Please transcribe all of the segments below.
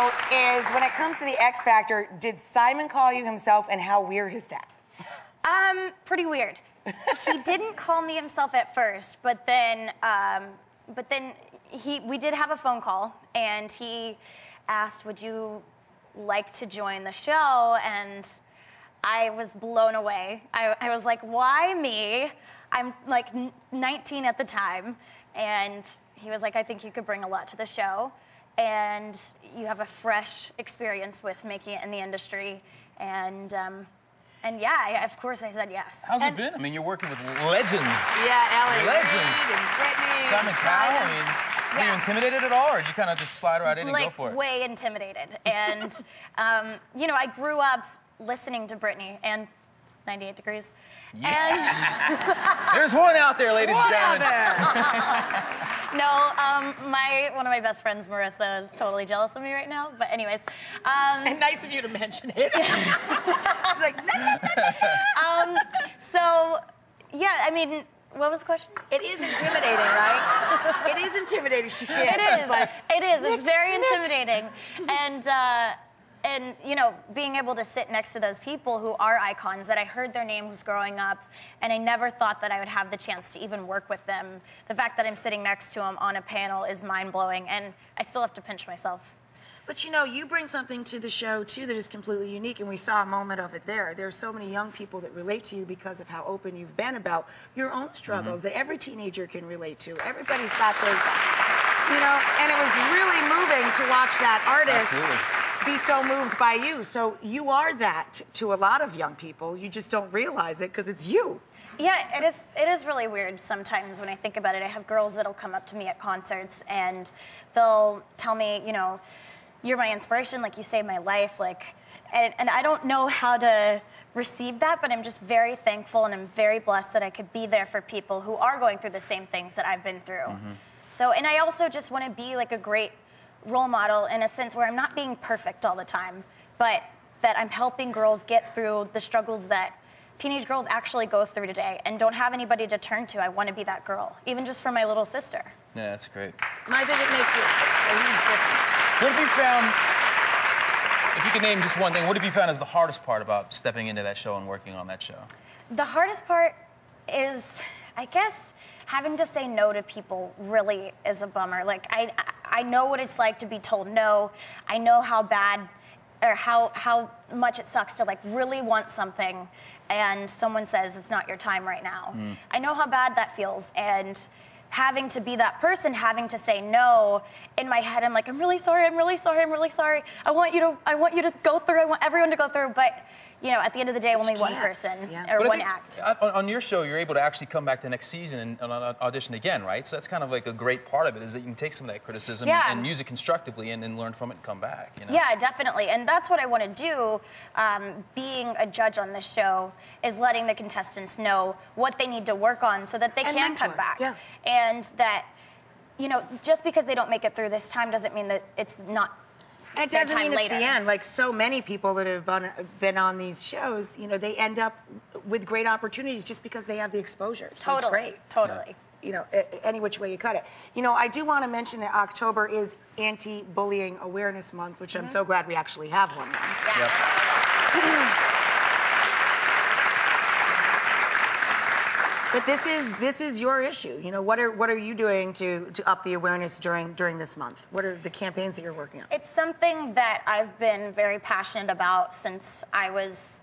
know is, when it comes to the X Factor, did Simon call you himself, and how weird is that? Pretty weird. He didn't call me himself at first, but then we did have a phone call, and he asked, would you like to join the show? And I was blown away. I was like, why me? I'm like 19 at the time, and he was like, I think you could bring a lot to the show, and you have a fresh experience with making it in the industry, and yeah, of course I said yes. How's it been? I mean, you're working with legends. Yeah, Ellie. Legends. And Brittany. Simon Cowell. I mean, were you intimidated at all, or did you kind of just slide right in and go for it? Way intimidated. And, you know, I grew up listening to Brittany and 98 Degrees. Yeah. And there's one out there, ladies and gentlemen. No, one of my best friends, Marissa, is totally jealous of me right now. But anyways. And nice of you to mention it. She's like, so, yeah, I mean, what was the question? it is intimidating, right? It is intimidating. She can't. It is. Like, it is. It's very intimidating. And, you know, being able to sit next to those people who are icons that I heard their names growing up, and I never thought that I would have the chance to even work with them. The fact that I'm sitting next to them on a panel is mind-blowing, and I still have to pinch myself. But you know, you bring something to the show too that is completely unique, and we saw a moment of it there. There are so many young people that relate to you because of how open you've been about your own struggles that every teenager can relate to. Everybody's got those, you know, and it was really moving to watch that artist be so moved by you. So you are that to a lot of young people. You just don't realize it because it's you. Yeah, it is really weird sometimes when I think about it. I have girls that'll come up to me at concerts and they'll tell me, you know, you're my inspiration, like you saved my life, like, and I don't know how to receive that, but I'm just very thankful and I'm very blessed that I could be there for people who are going through the same things that I've been through. So, and I also just want to be like a great role model in a sense where I'm not being perfect all the time, but that I'm helping girls get through the struggles that teenage girls actually go through today and don't have anybody to turn to. I want to be that girl, even just for my little sister. Yeah, that's great. And I think it makes a huge difference. What have you found, if you could name just one thing, what have you found is the hardest part about stepping into that show and working on that show? The hardest part is, I guess, having to say no to people really is a bummer. Like, I know what it's like to be told no. I know how bad or how much it sucks to like really want something and someone says it's not your time right now. I know how bad that feels, and having to be that person, having to say no, in my head I'm like, I'm really sorry, I'm really sorry, I'm really sorry. I want you to go through, I want everyone to go through, but you know, at the end of the day, only one person or but one act. On your show, you're able to actually come back the next season and audition again, right? So that's kind of like a great part of it, is that you can take some of that criticism and use it constructively and then learn from it and come back. You know? Yeah, definitely. And that's what I want to do, being a judge on this show, is letting the contestants know what they need to work on so that they can come back. Yeah. And that, you know, just because they don't make it through this time doesn't mean that it's not. It doesn't mean it's the end. Like so many people that have been on these shows, you know, they end up with great opportunities just because they have the exposure. So totally, it's great. Totally. You know, any which way you cut it. You know, I do want to mention that October is Anti-Bullying Awareness Month, which I'm so glad we actually have one now. Yeah. But this is your issue. You know, what are you doing to up the awareness during this month? What are the campaigns that you're working on? It's something that I've been very passionate about since I was,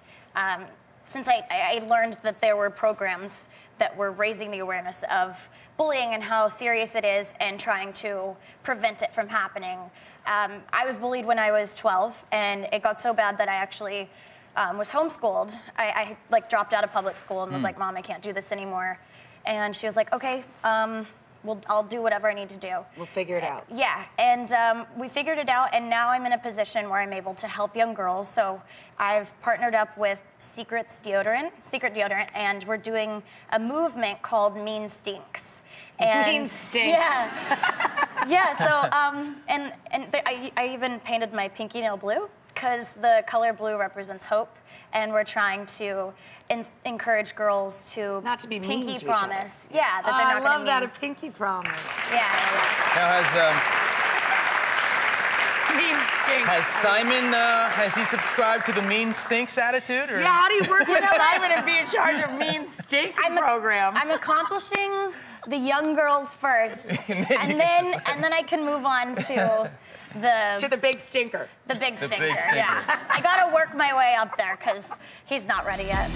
since I learned that there were programs that were raising the awareness of bullying and how serious it is and trying to prevent it from happening. I was bullied when I was 12, and it got so bad that I actually was homeschooled. I like dropped out of public school and was like, Mom, I can't do this anymore. And she was like, okay, I'll do whatever I need to do. We'll figure it out. Yeah, and we figured it out, and now I'm in a position where I'm able to help young girls. So I've partnered up with Secret Deodorant, and we're doing a movement called Mean Stinks. And Mean Stinks. Yeah. Yeah, so, I even painted my pinky nail blue, because the color blue represents hope, and we're trying to encourage girls to not to be mean pinky to promise. Each other. Yeah, that they're not going to I love that, a pinky promise. Yeah. Now, Mean stinks. Has Simon, has he subscribed to the mean stinks attitude? Or? Yeah, how do you work with Simon and be in charge of mean stinks program? I'm accomplishing the young girls first, and then I can move on to the big stinker. The big stinker. Big stinker. Yeah. I gotta work my way up there because he's not ready yet.